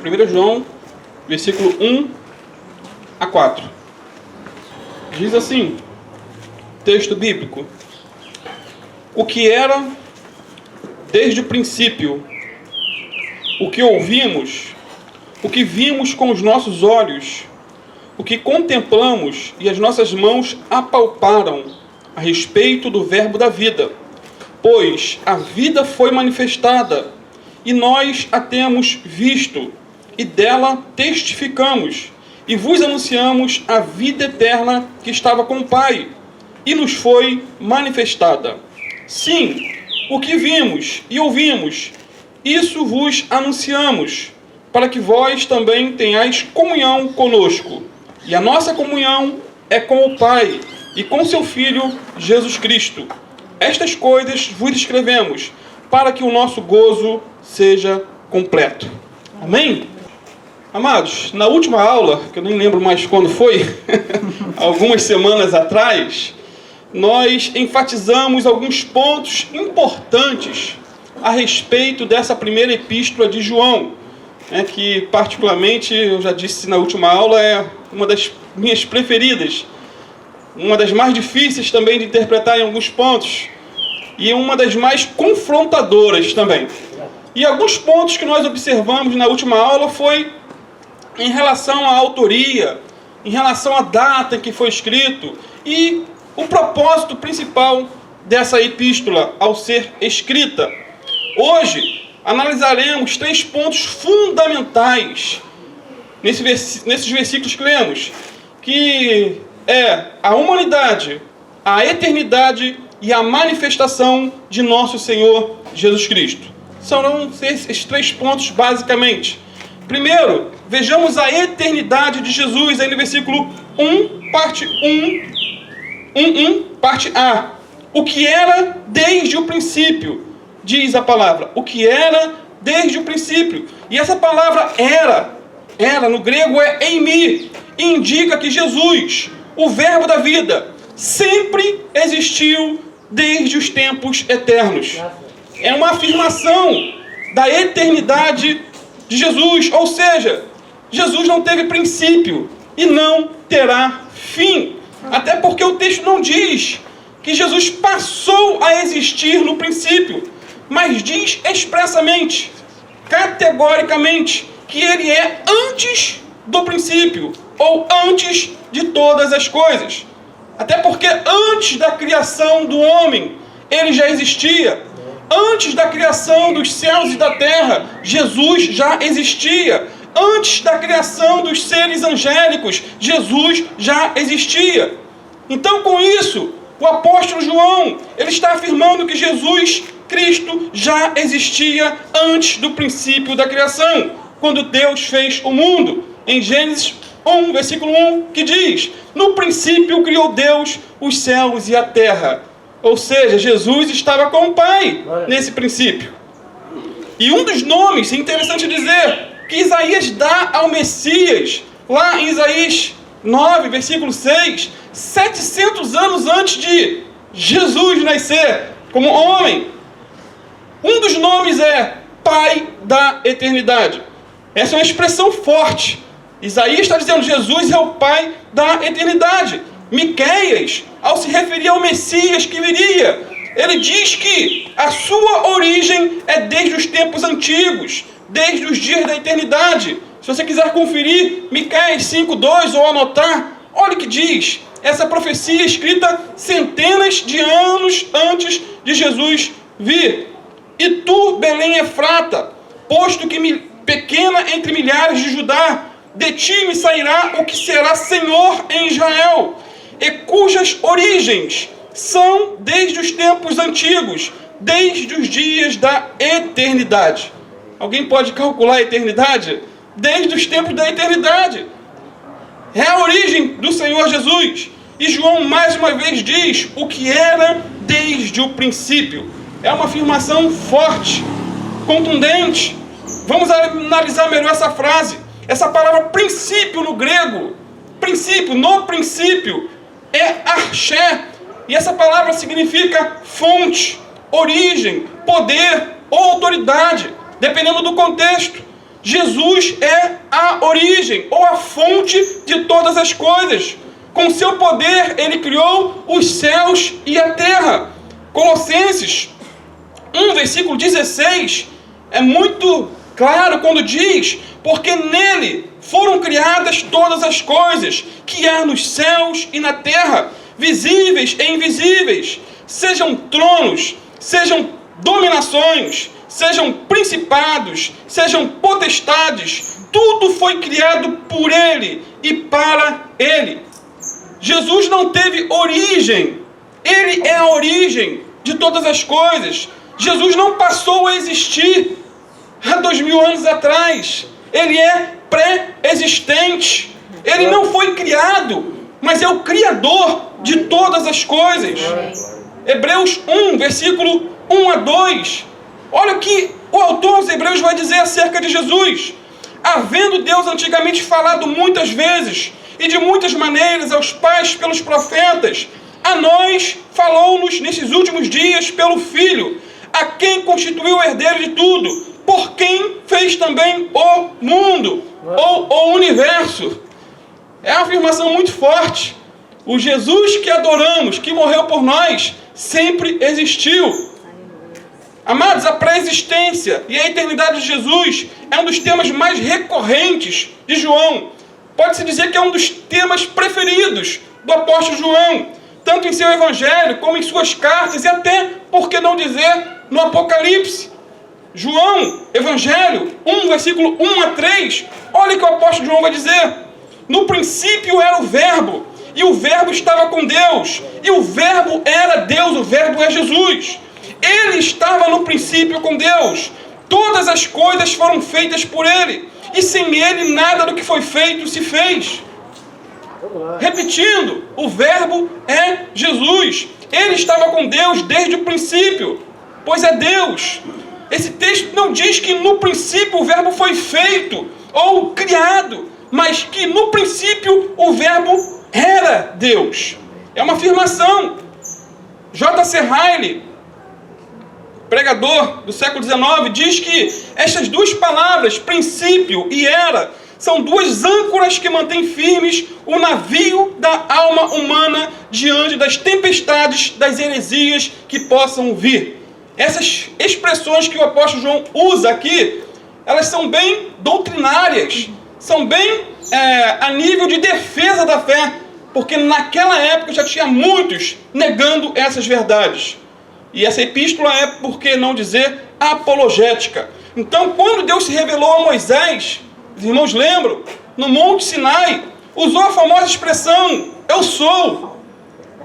1 João, versículo 1 a 4. Diz assim, texto bíblico: o que era desde o princípio, o que ouvimos, o que vimos com os nossos olhos, o que contemplamos e as nossas mãos apalparam a respeito do verbo da vida. Pois a vida foi manifestada, e nós a temos visto, e dela testificamos, e vos anunciamos a vida eterna que estava com o Pai, e nos foi manifestada. Sim, o que vimos e ouvimos, isso vos anunciamos, para que vós também tenhais comunhão conosco. E a nossa comunhão é com o Pai e com seu Filho Jesus Cristo. Estas coisas vos escrevemos, para que o nosso gozo seja completo. Amém? Amados, na última aula, que eu nem lembro mais quando foi, algumas semanas atrás, nós enfatizamos alguns pontos importantes a respeito dessa primeira epístola de João, que particularmente, eu já disse na última aula, é uma das minhas preferidas, uma das mais difíceis também de interpretar em alguns pontos, e uma das mais confrontadoras também. E alguns pontos que nós observamos na última aula foi em relação à autoria, em relação à data em que foi escrito, e o propósito principal dessa epístola ao ser escrita. Hoje, analisaremos 3 pontos fundamentais nesses versículos que lemos, que é a humanidade, a eternidade e a manifestação de nosso Senhor Jesus Cristo. Serão esses 3 pontos basicamente. Primeiro, vejamos a eternidade de Jesus, aí no versículo 1, parte 1, parte A. O que era desde o princípio, diz a palavra. O que era desde o princípio. E essa palavra era no grego é eimi, e indica que Jesus, o verbo da vida, sempre existiu desde os tempos eternos. É uma afirmação da eternidade de Jesus, ou seja, Jesus não teve princípio e não terá fim. Até porque o texto não diz que Jesus passou a existir no princípio, mas diz expressamente, categoricamente, que ele é antes do princípio, ou antes de todas as coisas. Até porque antes da criação do homem, ele já existia. Antes da criação dos céus e da terra, Jesus já existia. Antes da criação dos seres angélicos, Jesus já existia. Então, com isso, o apóstolo João, ele está afirmando que Jesus Cristo já existia antes do princípio da criação, quando Deus fez o mundo. Em Gênesis 1, versículo 1, que diz: no princípio criou Deus os céus e a terra. Ou seja, Jesus estava com o Pai nesse princípio. E um dos nomes, é interessante dizer, que Isaías dá ao Messias, lá em Isaías 9, versículo 6, 700 anos antes de Jesus nascer como homem. Um dos nomes é Pai da eternidade. Essa é uma expressão forte. Isaías está dizendo que Jesus é o Pai da eternidade. Miqueias, ao se referir ao Messias que viria, ele diz que a sua origem é desde os tempos antigos, desde os dias da eternidade. Se você quiser conferir Miqueias 5:2 ou anotar, olha o que diz. Essa profecia é escrita centenas de anos antes de Jesus vir. E tu, Belém Efrata, posto que pequena entre milhares de Judá, de ti me sairá o que será Senhor em Israel, e cujas origens são desde os tempos antigos, desde os dias da eternidade. Alguém pode calcular a eternidade? Desde os tempos da eternidade. É a origem do Senhor Jesus. E João mais uma vez diz o que era desde o princípio. É uma afirmação forte, contundente. Vamos analisar melhor essa frase. Essa palavra princípio no grego, princípio, no princípio, é arché. E essa palavra significa fonte, origem, poder ou autoridade, dependendo do contexto. Jesus é a origem, ou a fonte de todas as coisas. Com seu poder, ele criou os céus e a terra. Colossenses 1, versículo 16, é muito claro quando diz: porque nele foram criadas todas as coisas, que há nos céus e na terra, visíveis e invisíveis, sejam tronos, sejam dominações, sejam principados, sejam potestades, tudo foi criado por ele e para ele. Jesus não teve origem, ele é a origem de todas as coisas. Jesus não passou a existir há 2000 anos atrás, ele é pré-existente, ele não foi criado, mas é o Criador de todas as coisas. Hebreus 1, versículo 1 a 2, olha o que o autor aos Hebreus vai dizer acerca de Jesus. Havendo Deus antigamente falado muitas vezes e de muitas maneiras aos pais pelos profetas, a nós falou-nos nesses últimos dias pelo Filho, a quem constituiu o herdeiro de tudo, por quem fez também o mundo, ou o universo. É uma afirmação muito forte. O Jesus que adoramos, que morreu por nós, sempre existiu. Amados, a pré-existência e a eternidade de Jesus é um dos temas mais recorrentes de João. Pode-se dizer que é um dos temas preferidos do apóstolo João, tanto em seu evangelho como em suas cartas e até, por que não dizer, no Apocalipse. João, evangelho 1, versículo 1 a 3, olha o que o apóstolo João vai dizer: no princípio era o verbo, e o verbo estava com Deus, e o verbo era Deus, o verbo é Jesus. Ele estava no princípio com Deus. Todas as coisas foram feitas por ele, e sem ele nada do que foi feito se fez. Repetindo, o verbo é Jesus. Ele estava com Deus desde o princípio, pois é Deus. Esse texto não diz que no princípio o verbo foi feito ou criado, mas que no princípio o verbo era Deus. É uma afirmação. J.C. Ryle, pregador do século XIX, diz que estas duas palavras, princípio e era, são duas âncoras que mantêm firmes o navio da alma humana diante das tempestades, das heresias que possam vir. Essas expressões que o apóstolo João usa aqui, elas são bem doutrinárias, são bem a nível de defesa da fé, porque naquela época já tinha muitos negando essas verdades. E essa epístola é, por que não dizer, apologética. Então, quando Deus se revelou a Moisés, os irmãos lembram, no Monte Sinai, usou a famosa expressão, eu sou.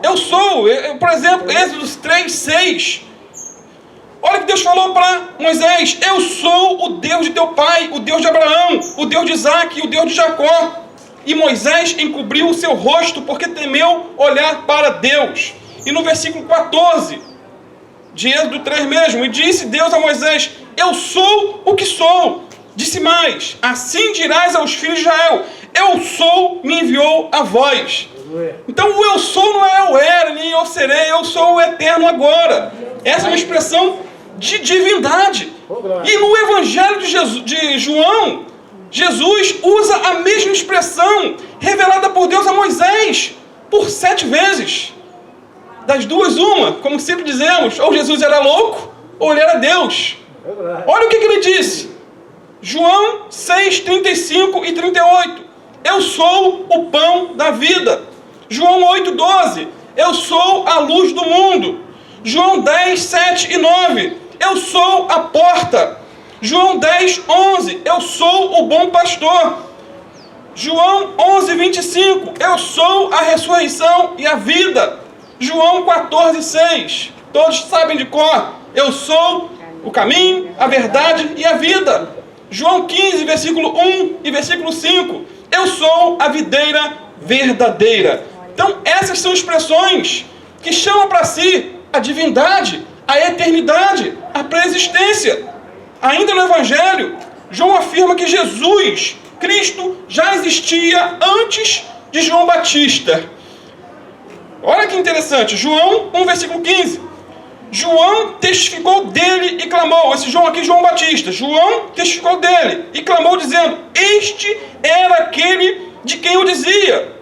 Eu sou. Por exemplo, Êxodo 3, 6. Olha o que Deus falou para Moisés: eu sou o Deus de teu pai, o Deus de Abraão, o Deus de Isaque, o Deus de Jacó. E Moisés encobriu o seu rosto, porque temeu olhar para Deus. E no versículo 14, de Êxodo 3 mesmo, e disse Deus a Moisés: eu sou o que sou. Disse mais: assim dirás aos filhos de Israel: eu sou, me enviou a vós. Então o eu sou não é o era, nem eu serei, eu sou o eterno agora. Essa é uma expressão de divindade. E no evangelho de João, Jesus usa a mesma expressão revelada por Deus a Moisés por 7 vezes. Das duas, uma, como sempre dizemos, ou Jesus era louco, ou ele era Deus. Olha o que ele disse. João 6, 35 e 38. Eu sou o pão da vida. João 8, 12. Eu sou a luz do mundo. João 10, 7 e 9. Eu sou a porta. João 10, 11. Eu sou o bom pastor. João 11, 25. Eu sou a ressurreição e a vida. João 14, 6. Todos sabem de cor. Eu sou o caminho, a verdade e a vida. João 15, versículo 1 e versículo 5. Eu sou a videira verdadeira. Então, essas são expressões que chamam para si a divindade, a eternidade, a pré-existência. Ainda no Evangelho, João afirma que Jesus, Cristo, já existia antes de João Batista. Olha que interessante, João 1, versículo 15. João testificou dele e clamou. Esse João aqui, João Batista. João testificou dele e clamou dizendo: este era aquele de quem eu dizia: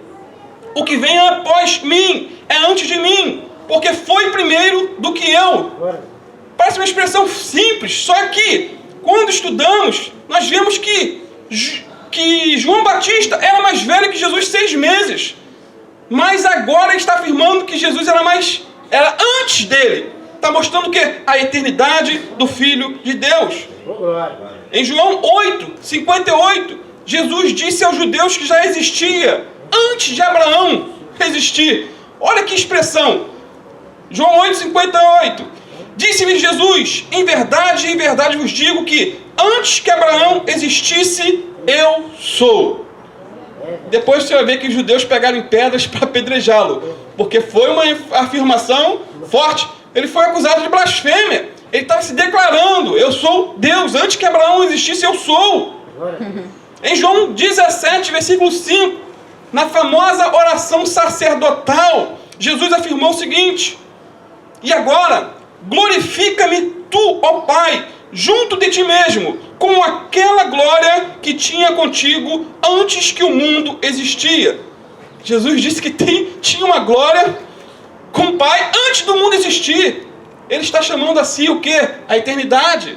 o que vem após mim é antes de mim, porque foi primeiro do que eu. Parece uma expressão simples, só que quando estudamos, nós vemos que João Batista era mais velho que Jesus 6 meses. Mas agora está afirmando que Jesus era antes dele. Está mostrando o quê? A eternidade do Filho de Deus. Em João 8:58, Jesus disse aos judeus que já existia antes de Abraão existir. Olha que expressão. João 8:58. Disse-lhes Jesus: em verdade vos digo que antes que Abraão existisse, eu sou. Depois você vai ver que os judeus pegaram pedras para apedrejá-lo, porque foi uma afirmação forte. Ele foi acusado de blasfêmia. Ele estava se declarando: eu sou Deus, antes que Abraão existisse, eu sou. Em João 17, versículo 5, na famosa oração sacerdotal, Jesus afirmou o seguinte: e agora, glorifica-me tu, ó Pai, junto de ti mesmo, com aquela glória que tinha contigo antes que o mundo existia. Jesus disse que tinha uma glória com o Pai antes do mundo existir. Ele está chamando a si o quê? A eternidade.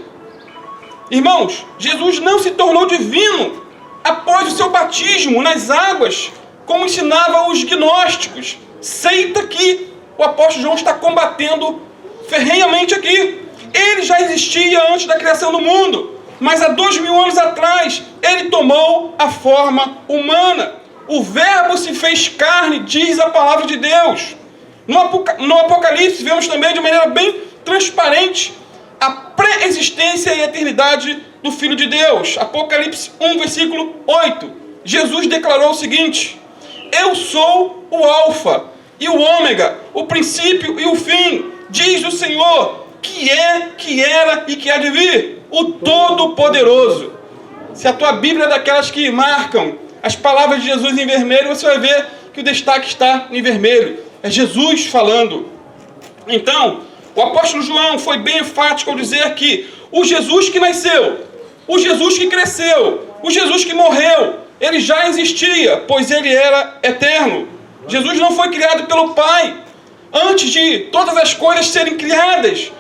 Irmãos, Jesus não se tornou divino após o seu batismo nas águas, como ensinavam os gnósticos, seita que o apóstolo João está combatendo ferrenhamente aqui. Ele já existia antes da criação do mundo, mas há 2000 anos atrás ele tomou a forma humana. O Verbo se fez carne, diz a palavra de Deus. No Apocalipse vemos também de maneira bem transparente a pré-existência e eternidade do Filho de Deus. Apocalipse 1, versículo 8. Jesus declarou o seguinte: eu sou o Alfa e o Ômega, o princípio e o fim, diz o Senhor, que é, que era e que há de vir, o Todo-Poderoso. Se a tua Bíblia é daquelas que marcam as palavras de Jesus em vermelho, você vai ver que o destaque está em vermelho. É Jesus falando. Então, o apóstolo João foi bem enfático ao dizer que o Jesus que nasceu, o Jesus que cresceu, o Jesus que morreu, ele já existia, pois ele era eterno. Jesus não foi criado pelo Pai antes de todas as coisas serem criadas,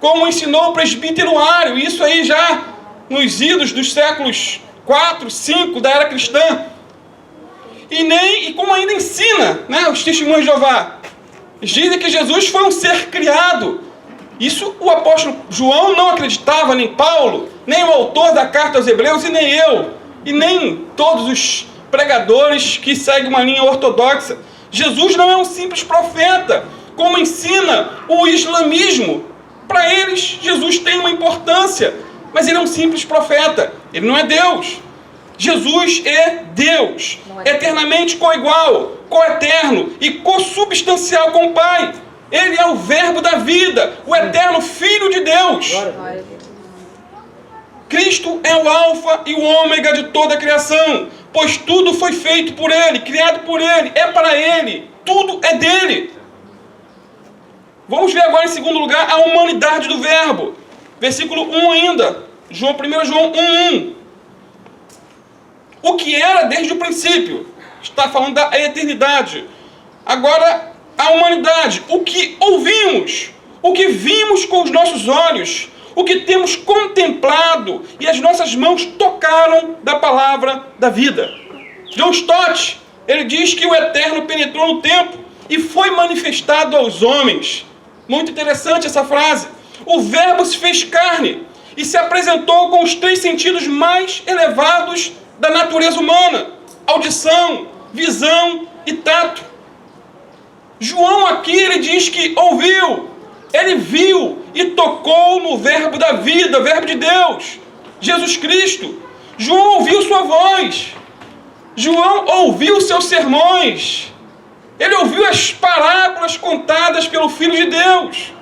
como ensinou o presbítero Ário, isso aí já nos idos dos séculos 4, 5 da era cristã. E como ainda ensina, né, os testemunhos de Jeová, dizem que Jesus foi um ser criado. Isso o apóstolo João não acreditava, nem Paulo, nem o autor da carta aos Hebreus, e nem eu, e nem todos os pregadores que seguem uma linha ortodoxa. Jesus não é um simples profeta, como ensina o islamismo. Para eles, Jesus tem uma importância, mas ele é um simples profeta, ele não é Deus. Jesus é Deus, eternamente coigual, coeterno e consubstancial com o Pai. Ele é o verbo da vida, o eterno Filho de Deus. Cristo é o alfa e o ômega de toda a criação, pois tudo foi feito por Ele, criado por Ele, é para Ele, tudo é dele. Vamos ver agora em segundo lugar a humanidade do verbo. Versículo 1 ainda, 1 João 1:1. O que era desde o princípio, está falando da eternidade. Agora, a humanidade, o que ouvimos, o que vimos com os nossos olhos, o que temos contemplado e as nossas mãos tocaram da palavra da vida. John Stott, ele diz que o eterno penetrou no tempo e foi manifestado aos homens. Muito interessante essa frase. O verbo se fez carne e se apresentou com os 3 sentidos mais elevados da natureza humana: audição, visão e tato. João aqui ele diz que ouviu, ele viu e tocou no verbo da vida, verbo de Deus, Jesus Cristo. João ouviu sua voz, João ouviu seus sermões, ele ouviu as parábolas contadas pelo Filho de Deus.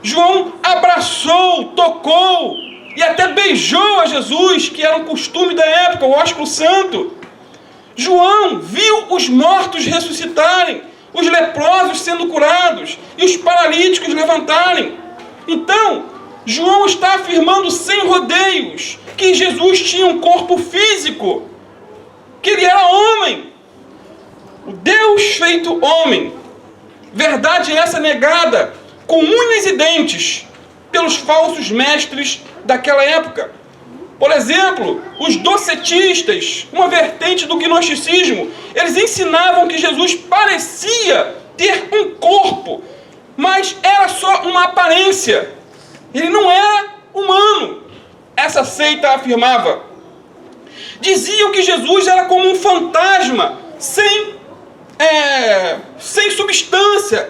João abraçou, tocou e até beijou a Jesus, que era um costume da época, o ósculo santo. João viu os mortos ressuscitarem, os leprosos sendo curados e os paralíticos levantarem. Então, João está afirmando sem rodeios que Jesus tinha um corpo físico, que ele era homem, o Deus feito homem. Verdade essa negada com unhas e dentes pelos falsos mestres daquela época. Por exemplo, os docetistas, uma vertente do gnosticismo, eles ensinavam que Jesus parecia ter um corpo, mas era só uma aparência. Ele não era humano. Essa seita afirmava. Diziam que Jesus era como um fantasma, sem substância,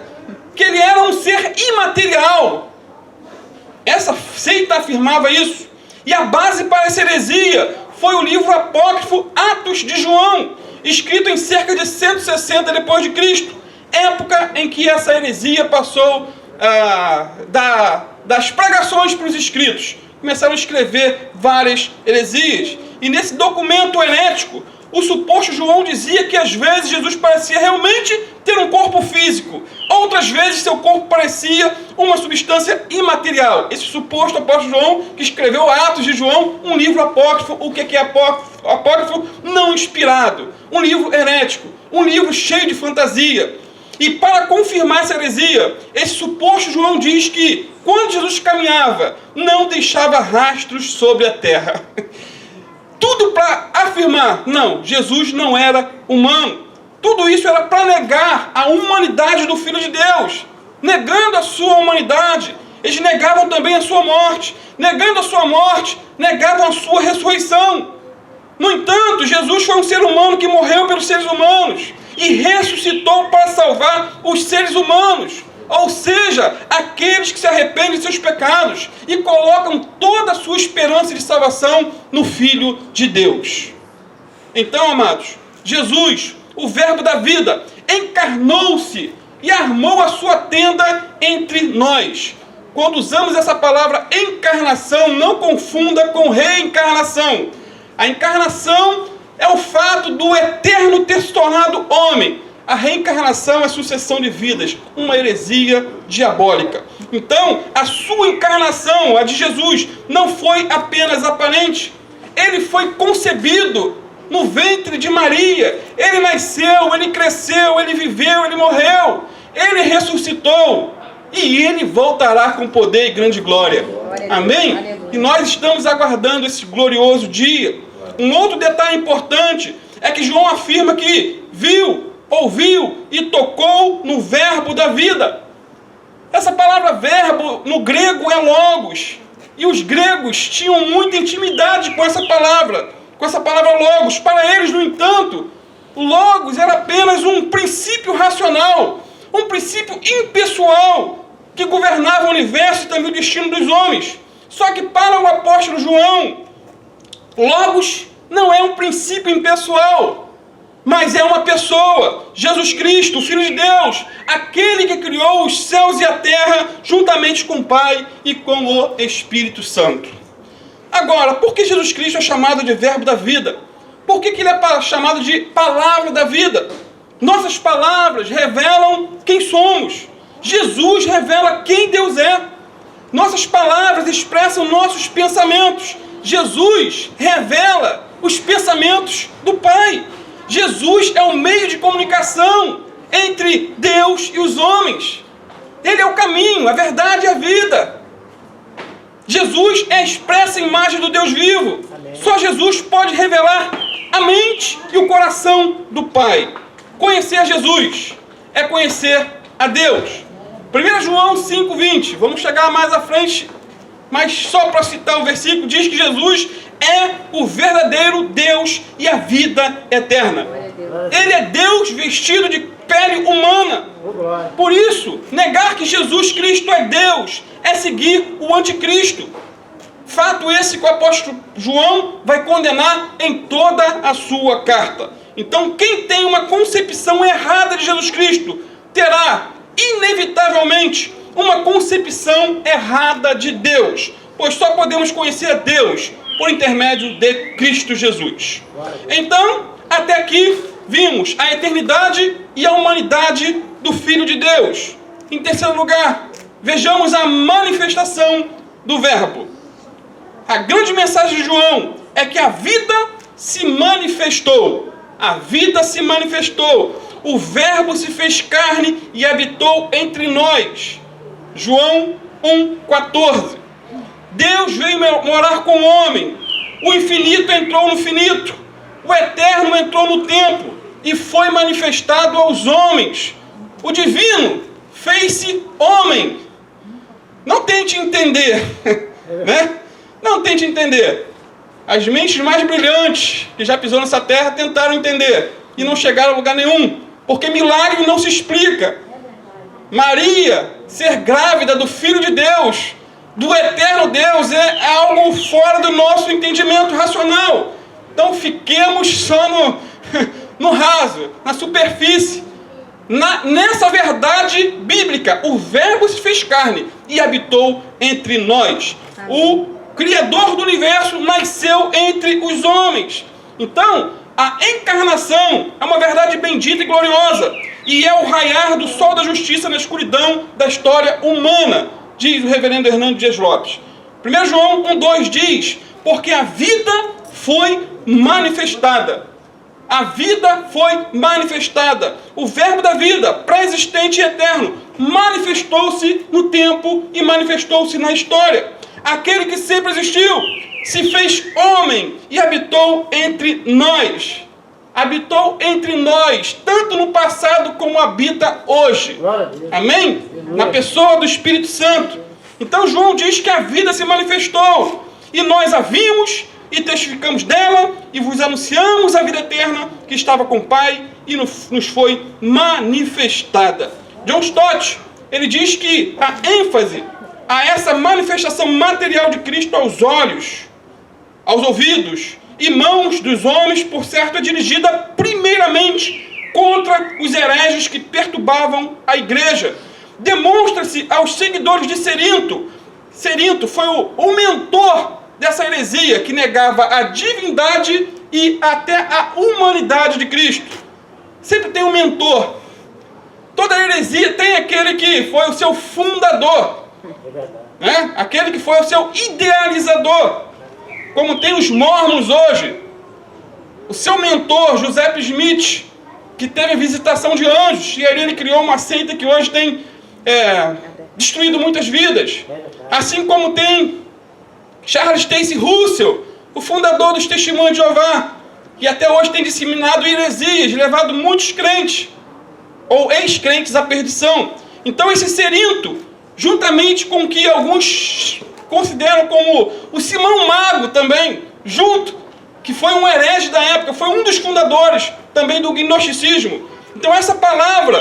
que ele era um ser imaterial. Essa seita afirmava isso. E a base para essa heresia foi o livro apócrifo Atos de João, escrito em cerca de 160 depois de Cristo, época em que essa heresia passou das pregações para os escritos. Começaram a escrever várias heresias. E nesse documento herético, o suposto João dizia que às vezes Jesus parecia realmente ter um corpo físico. Outras vezes seu corpo parecia uma substância imaterial. Esse suposto apóstolo João, que escreveu Atos de João, um livro apócrifo. O que é apócrifo? Apócrifo não inspirado. Um livro herético. Um livro cheio de fantasia. E para confirmar essa heresia, esse suposto João diz que quando Jesus caminhava, não deixava rastros sobre a terra. Tudo para afirmar, não, Jesus não era humano. Tudo isso era para negar a humanidade do Filho de Deus. Negando a sua humanidade, eles negavam também a sua morte. Negando a sua morte, negavam a sua ressurreição. No entanto, Jesus foi um ser humano que morreu pelos seres humanos e ressuscitou para salvar os seres humanos. Ou seja, aqueles que se arrependem de seus pecados e colocam toda a sua esperança de salvação no Filho de Deus. Então, amados, Jesus, o Verbo da vida, encarnou-se e armou a sua tenda entre nós. Quando usamos essa palavra encarnação, não confunda com reencarnação. A encarnação é o fato do eterno ter se tornado homem. A reencarnação é sucessão de vidas, uma heresia diabólica. Então, a sua encarnação, a de Jesus, não foi apenas aparente. Ele foi concebido no ventre de Maria. Ele nasceu, ele cresceu, ele viveu, ele morreu. Ele ressuscitou. E ele voltará com poder e grande glória. Amém? E nós estamos aguardando esse glorioso dia. Um outro detalhe importante é que João afirma que viu, ouviu e tocou no verbo da vida. Essa palavra verbo no grego é logos. E os gregos tinham muita intimidade com essa palavra logos. Para eles, no entanto, logos era apenas um princípio racional, um princípio impessoal que governava o universo e também o destino dos homens. Só que para o apóstolo João, logos não é um princípio impessoal, mas é uma pessoa, Jesus Cristo, o Filho de Deus, aquele que criou os céus e a terra juntamente com o Pai e com o Espírito Santo. Agora, por que Jesus Cristo é chamado de Verbo da vida? Por que ele é chamado de Palavra da vida? Nossas palavras revelam quem somos. Jesus revela quem Deus é. Nossas palavras expressam nossos pensamentos. Jesus revela os pensamentos do Pai. Jesus é o meio de comunicação entre Deus e os homens. Ele é o caminho, a verdade e a vida. Jesus é a expressa imagem do Deus vivo. Amém. Só Jesus pode revelar a mente e o coração do Pai. Conhecer Jesus é conhecer a Deus. 1 João 5,20, vamos chegar mais à frente, mas só para citar o versículo, diz que Jesus é o verdadeiro Deus e a vida eterna. Ele é Deus vestido de pele humana. Por isso, negar que Jesus Cristo é Deus é seguir o anticristo. Fato esse que o apóstolo João vai condenar em toda a sua carta. Então, quem tem uma concepção errada de Jesus Cristo terá, inevitavelmente, uma concepção errada de Deus, pois só podemos conhecer a Deus por intermédio de Cristo Jesus. Então, até aqui, vimos a eternidade e a humanidade do Filho de Deus. Em terceiro lugar, vejamos a manifestação do Verbo. A grande mensagem de João é que a vida se manifestou. A vida se manifestou. O Verbo se fez carne e habitou entre nós. João 1,14. Deus veio morar com o homem. O infinito entrou no finito. O eterno entrou no tempo e foi manifestado aos homens. O divino fez-se homem. Não tente entender, né? Não tente entender. As mentes mais brilhantes que já pisou nessa terra tentaram entender e não chegaram a lugar nenhum, porque milagre não se explica. Maria ser grávida do Filho de Deus, do eterno Deus, é algo fora do nosso entendimento racional. Então fiquemos só no raso, na superfície. Nessa verdade bíblica, o Verbo se fez carne e habitou entre nós. O Criador do universo nasceu entre os homens. Então, a encarnação é uma verdade bendita e gloriosa, e é o raiar do sol da justiça na escuridão da história humana, diz o reverendo Hernando Dias Lopes. 1 João 1,2 diz: porque a vida foi manifestada. A vida foi manifestada. O Verbo da vida, pré-existente e eterno, manifestou-se no tempo e manifestou-se na história. Aquele que sempre existiu se fez homem e habitou entre nós. Habitou entre nós, tanto no passado como habita hoje. Amém? Na pessoa do Espírito Santo. Então João diz que a vida se manifestou e nós a vimos e testificamos dela e vos anunciamos a vida eterna que estava com o Pai e nos foi manifestada. John Stott, ele diz que a ênfase a essa manifestação material de Cristo aos olhos, aos ouvidos e mãos dos homens, por certo, é dirigida primeiramente contra os hereges que perturbavam a igreja. Demonstra-se aos seguidores de Cerinto. Cerinto foi o mentor dessa heresia que negava a divindade e até a humanidade de Cristo. Sempre tem um mentor. Toda heresia tem aquele que foi o seu fundador, né? Aquele que foi o seu idealizador, como tem os mormons hoje. O seu mentor, Joseph Smith, que teve visitação de anjos, e aí ele criou uma seita que hoje tem destruído muitas vidas. Assim como tem Charles Taze Russell, o fundador dos Testemunhos de Jeová, que até hoje tem disseminado heresias, levado muitos crentes, ou ex-crentes à perdição. Então esse Cerinto, juntamente com o que alguns consideram como o Simão Mago também, junto, que foi um herege da época, foi um dos fundadores também do gnosticismo. Então essa palavra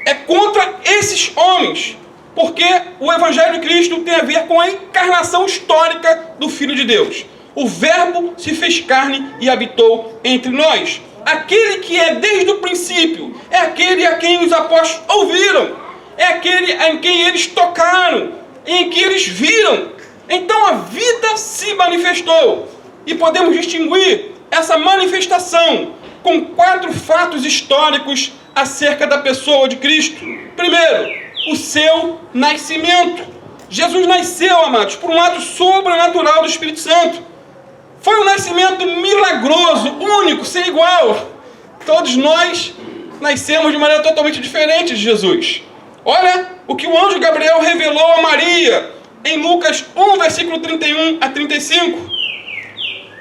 é contra esses homens, porque o Evangelho de Cristo tem a ver com a encarnação histórica do Filho de Deus. O Verbo se fez carne e habitou entre nós. Aquele que é desde o princípio, é aquele a quem os apóstolos ouviram, é aquele em quem eles tocaram, em que eles viram. Então a vida se manifestou. E podemos distinguir essa manifestação com 4 fatos históricos acerca da pessoa de Cristo. Primeiro, o seu nascimento. Jesus nasceu, amados, por um ato sobrenatural do Espírito Santo. Foi um nascimento milagroso, único, sem igual. Todos nós nascemos de maneira totalmente diferente de Jesus. Olha o que o anjo Gabriel revelou a Maria em Lucas 1, versículo 31 a 35.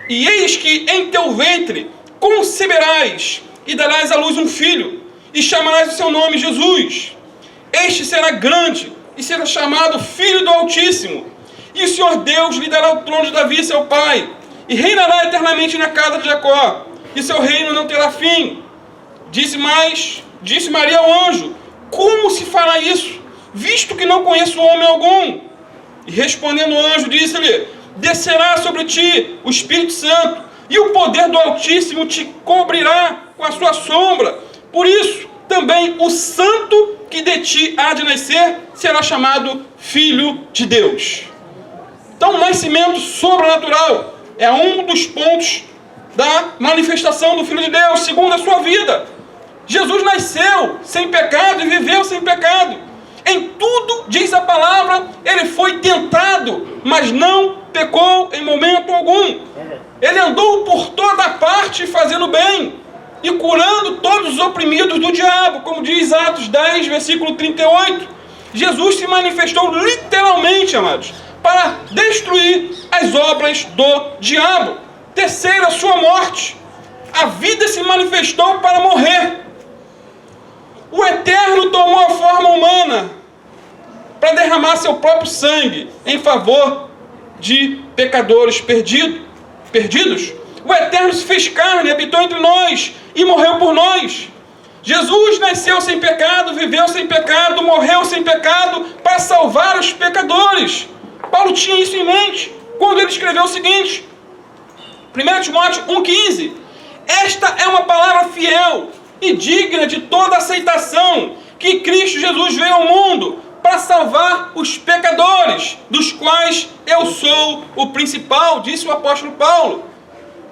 E eis que em teu ventre conceberás e darás à luz um filho, e chamarás o seu nome Jesus. Este será grande e será chamado Filho do Altíssimo. E o Senhor Deus lhe dará o trono de Davi, seu pai, e reinará eternamente na casa de Jacó, e seu reino não terá fim. Disse Maria ao anjo: como se fará isso, visto que não conheço homem algum? E respondendo o anjo, disse-lhe: descerá sobre ti o Espírito Santo, e o poder do Altíssimo te cobrirá com a sua sombra. Por isso, também o santo que de ti há de nascer será chamado Filho de Deus. Então, o nascimento sobrenatural é um dos pontos da manifestação do Filho de Deus, segundo a sua vida. Jesus nasceu sem pecado e viveu sem pecado. Em tudo, diz a palavra, ele foi tentado, mas não pecou em momento algum. Ele andou por toda parte fazendo bem e curando todos os oprimidos do diabo, como diz Atos 10, versículo 38. Jesus se manifestou literalmente, amados, para destruir as obras do diabo. Terceira, sua morte. A vida se manifestou para morrer. O Eterno tomou a forma humana para derramar seu próprio sangue em favor de pecadores perdidos. O Eterno se fez carne, habitou entre nós e morreu por nós. Jesus nasceu sem pecado, viveu sem pecado, morreu sem pecado para salvar os pecadores. Paulo tinha isso em mente quando ele escreveu o seguinte, 1 Timóteo 1,15: esta é uma palavra fiel e digna de toda aceitação, que Cristo Jesus veio ao mundo para salvar os pecadores, dos quais eu sou o principal, disse o apóstolo Paulo.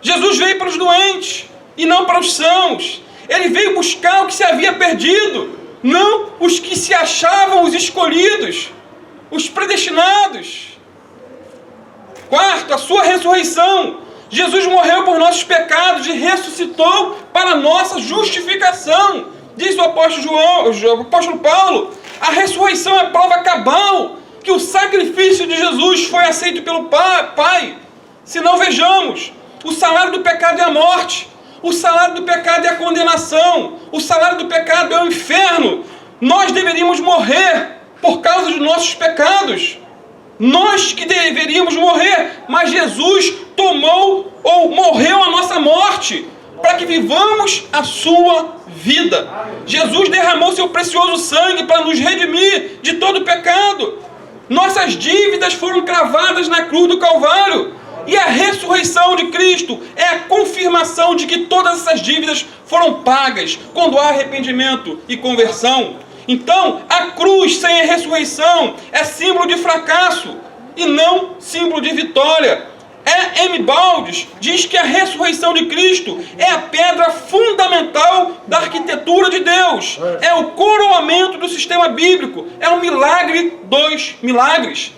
Jesus veio para os doentes e não para os sãos. Ele veio buscar o que se havia perdido, não os que se achavam os escolhidos, os predestinados. Quarto, a sua ressurreição. Jesus morreu por nossos pecados e ressuscitou para a nossa justificação. Diz o apóstolo Paulo, a ressurreição é prova cabal que o sacrifício de Jesus foi aceito pelo Pai. Se não, vejamos, o salário do pecado é a morte, o salário do pecado é a condenação, o salário do pecado é o inferno. Nós deveríamos morrer por causa dos nossos pecados. Nós que deveríamos morrer, mas Jesus tomou ou morreu a nossa morte, para que vivamos a sua vida. Jesus derramou seu precioso sangue para nos redimir de todo pecado. Nossas dívidas foram cravadas na cruz do Calvário. E a ressurreição de Cristo é a confirmação de que todas essas dívidas foram pagas quando há arrependimento e conversão. Então, a cruz sem a ressurreição é símbolo de fracasso e não símbolo de vitória. M. Baldes diz que a ressurreição de Cristo é a pedra fundamental da arquitetura de Deus. É o coroamento do sistema bíblico. É o milagre dos milagres.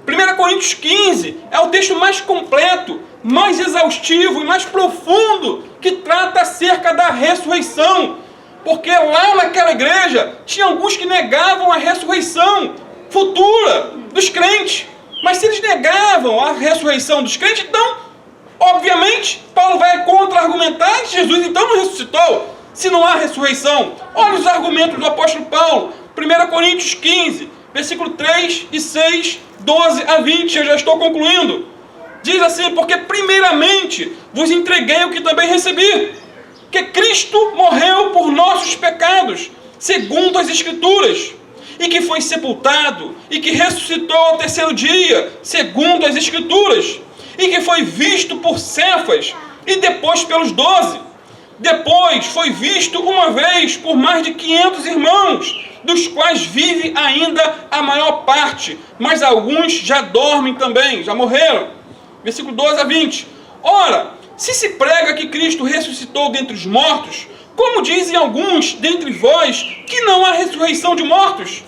1 Coríntios 15 é o texto mais completo, mais exaustivo e mais profundo que trata acerca da ressurreição. Porque lá naquela igreja tinha alguns que negavam a ressurreição futura dos crentes. Mas se eles negavam a ressurreição dos crentes, então, obviamente, Paulo vai contra-argumentar, Jesus então não ressuscitou, se não há ressurreição. Olha os argumentos do apóstolo Paulo, 1 Coríntios 15, versículo 3 e 6, 12 a 20, eu já estou concluindo. Diz assim, porque primeiramente vos entreguei o que também recebi, que Cristo morreu por nossos pecados, segundo as Escrituras, e que foi sepultado, e que ressuscitou ao terceiro dia, segundo as Escrituras, e que foi visto por Cefas, e depois pelos 12. Depois foi visto uma vez por mais de 500 irmãos, dos quais vive ainda a maior parte, mas alguns já dormem também, já morreram. Versículo 12 a 20. Ora, se se prega que Cristo ressuscitou dentre os mortos, como dizem alguns dentre vós que não há ressurreição de mortos?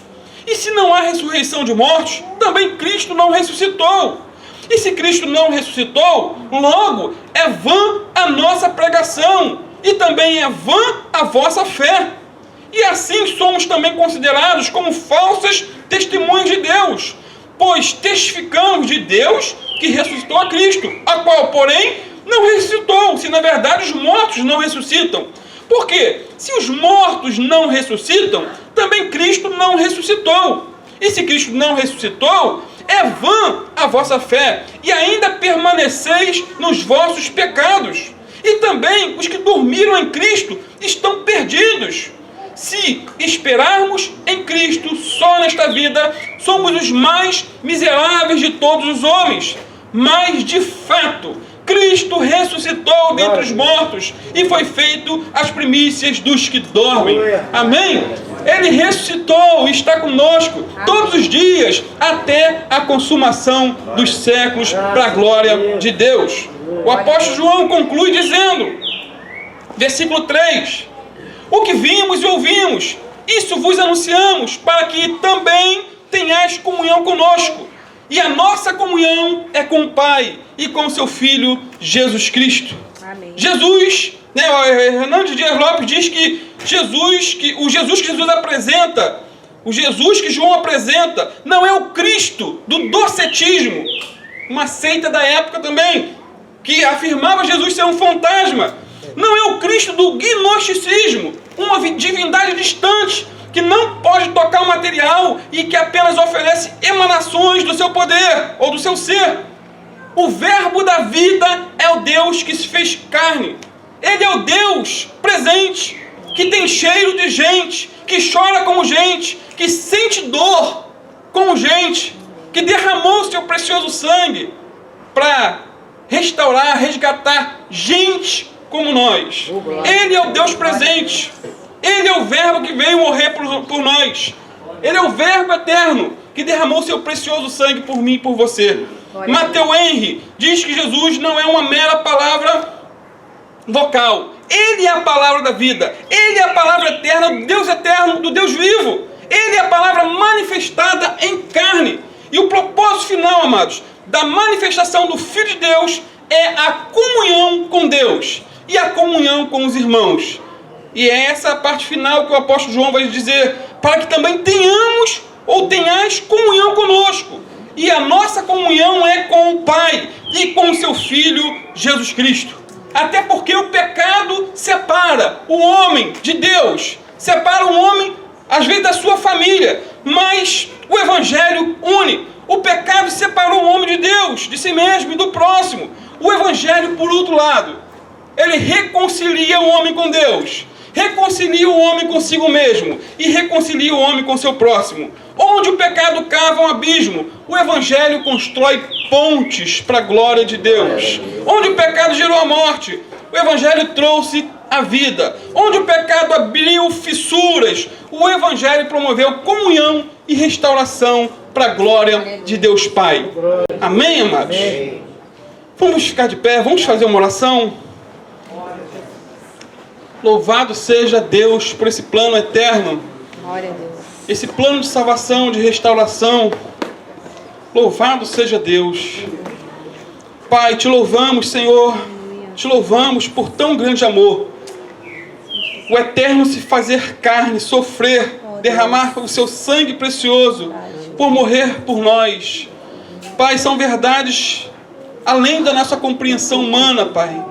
E se não há ressurreição de mortos, também Cristo não ressuscitou. E se Cristo não ressuscitou, logo é vã a nossa pregação, e também é vã a vossa fé. E assim somos também considerados como falsas testemunhas de Deus, pois testificamos de Deus que ressuscitou a Cristo, a qual, porém, não ressuscitou, se na verdade os mortos não ressuscitam. Por quê? Se os mortos não ressuscitam, também Cristo não ressuscitou. E se Cristo não ressuscitou, é vã a vossa fé, e ainda permaneceis nos vossos pecados. E também os que dormiram em Cristo estão perdidos. Se esperarmos em Cristo só nesta vida, somos os mais miseráveis de todos os homens. Mas, de fato, Cristo ressuscitou dentre os mortos e foi feito as primícias dos que dormem. Amém? Ele ressuscitou e está conosco todos os dias até a consumação dos séculos para a glória de Deus. O apóstolo João conclui dizendo, versículo 3, o que vimos e ouvimos Isso vos anunciamos, para que também tenhais comunhão conosco. E a nossa comunhão é com o Pai e com o seu Filho, Jesus Cristo. Amém. Jesus, né, Hernandes Dias Lopes diz que o Jesus que Jesus apresenta, o Jesus que João apresenta, não é o Cristo do docetismo, uma seita da época também, que afirmava Jesus ser um fantasma. Não é o Cristo do gnosticismo, uma divindade distante, que não pode tocar o material e que apenas oferece emanações do seu poder ou do seu ser. O verbo da vida é o Deus que se fez carne. Ele é o Deus presente, que tem cheiro de gente, que chora como gente, que sente dor como gente, que derramou o seu precioso sangue para restaurar, resgatar gente como nós. Ele é o Deus presente. Ele é o verbo que veio morrer por nós. Ele é o verbo eterno que derramou seu precioso sangue por mim e por você. Matthew Henry diz que Jesus não é uma mera palavra vocal. Ele é a palavra da vida. Ele é a palavra eterna do Deus eterno, do Deus vivo. Ele é a palavra manifestada em carne. E o propósito final, amados, da manifestação do Filho de Deus é a comunhão com Deus e a comunhão com os irmãos. E é essa a parte final que o apóstolo João vai dizer, para que também tenhamos ou tenhais comunhão conosco. E a nossa comunhão é com o Pai e com o seu Filho Jesus Cristo. Até porque o pecado separa o homem de Deus, separa o homem às vezes da sua família, mas o Evangelho une. O pecado separou o homem de Deus, de si mesmo e do próximo. O Evangelho, por outro lado, ele reconcilia o homem com Deus, reconcilia o homem consigo mesmo e reconcilia o homem com seu próximo. Onde o pecado cava um abismo, o Evangelho constrói pontes para a glória de Deus. Onde o pecado gerou a morte, o Evangelho trouxe a vida. Onde o pecado abriu fissuras, o Evangelho promoveu comunhão e restauração para a glória de Deus Pai. Amém, amados? Vamos ficar de pé, vamos fazer uma oração. Louvado seja Deus por esse plano eterno. Glória a Deus. Esse plano de salvação, de restauração. Louvado seja Deus. Pai, te louvamos, Senhor. Te louvamos por tão grande amor. O eterno se fazer carne, sofrer, derramar o seu sangue precioso por morrer por nós. Pai, são verdades além da nossa compreensão humana, Pai.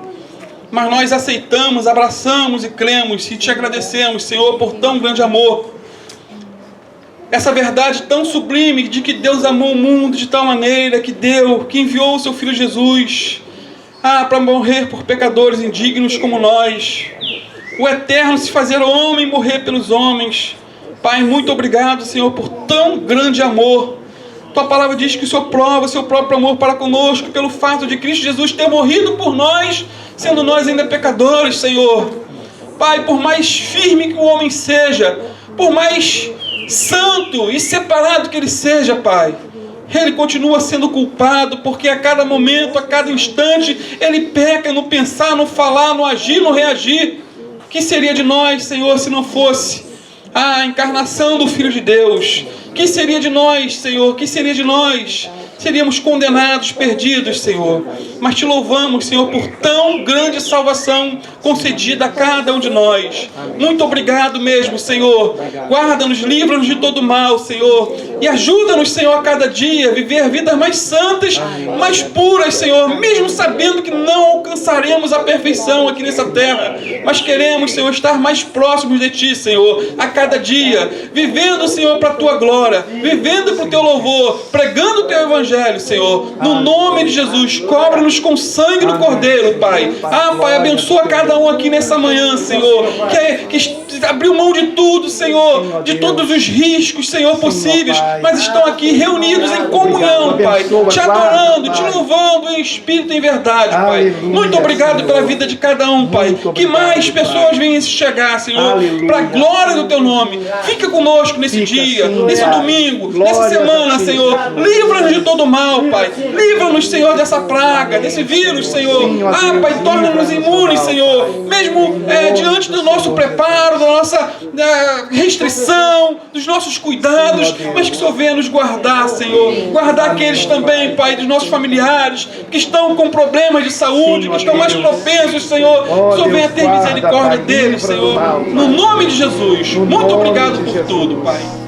Mas nós aceitamos, abraçamos e cremos e te agradecemos, Senhor, por tão grande amor. Essa verdade tão sublime de que Deus amou o mundo de tal maneira que deu, que enviou o seu Filho Jesus, para morrer por pecadores indignos como nós. O eterno se fazer homem e morrer pelos homens. Pai, muito obrigado, Senhor, por tão grande amor. Tua palavra diz que o Senhor prova o seu próprio amor para conosco pelo fato de Cristo Jesus ter morrido por nós, sendo nós ainda pecadores, Senhor. Pai, por mais firme que o homem seja, por mais santo e separado que ele seja, Pai, ele continua sendo culpado, porque a cada momento, a cada instante, ele peca no pensar, no falar, no agir, no reagir. O que seria de nós, Senhor, se não fosse a encarnação do Filho de Deus? O que seria de nós, Senhor? O que seria de nós? Seríamos condenados, perdidos, Senhor. Mas te louvamos, Senhor, por tão grande salvação concedida a cada um de nós. Muito obrigado mesmo, Senhor. Guarda-nos, livra-nos de todo mal, Senhor. E ajuda-nos, Senhor, a cada dia a viver vidas mais santas, mais puras, Senhor. Mesmo sabendo que não alcançaremos a perfeição aqui nessa terra. Mas queremos, Senhor, estar mais próximos de Ti, Senhor, a cada dia. Vivendo, Senhor, para a Tua glória. Vivendo para o Teu louvor. Pregando o Teu Evangelho, Senhor, no nome de Jesus. Cobre-nos com o sangue do Cordeiro, Pai. Pai, abençoa cada um aqui nessa manhã, Senhor, que abriu mão de tudo, Senhor, de todos os riscos, Senhor, possíveis, mas estão aqui reunidos em comunhão, Pai, te adorando, te louvando em espírito e em verdade, Pai. Muito obrigado pela vida de cada um, Pai. Que mais pessoas venham se chegar, Senhor, para a glória do Teu nome. Fica conosco nesse dia, nesse domingo, nessa semana, Senhor. Livra-nos de todo mal, Pai. Livra-nos, Senhor, dessa praga, desse vírus, Senhor. Pai, torna-nos imunes, Senhor, Senhor, mesmo diante do nosso preparo, da nossa restrição, dos nossos cuidados, mas que o Senhor venha nos guardar, Senhor. Guardar aqueles também, Pai, dos nossos familiares, que estão com problemas de saúde, que estão mais propensos, Senhor. Que o Senhor venha ter misericórdia deles, Senhor. No nome de Jesus. Muito obrigado por tudo, Pai.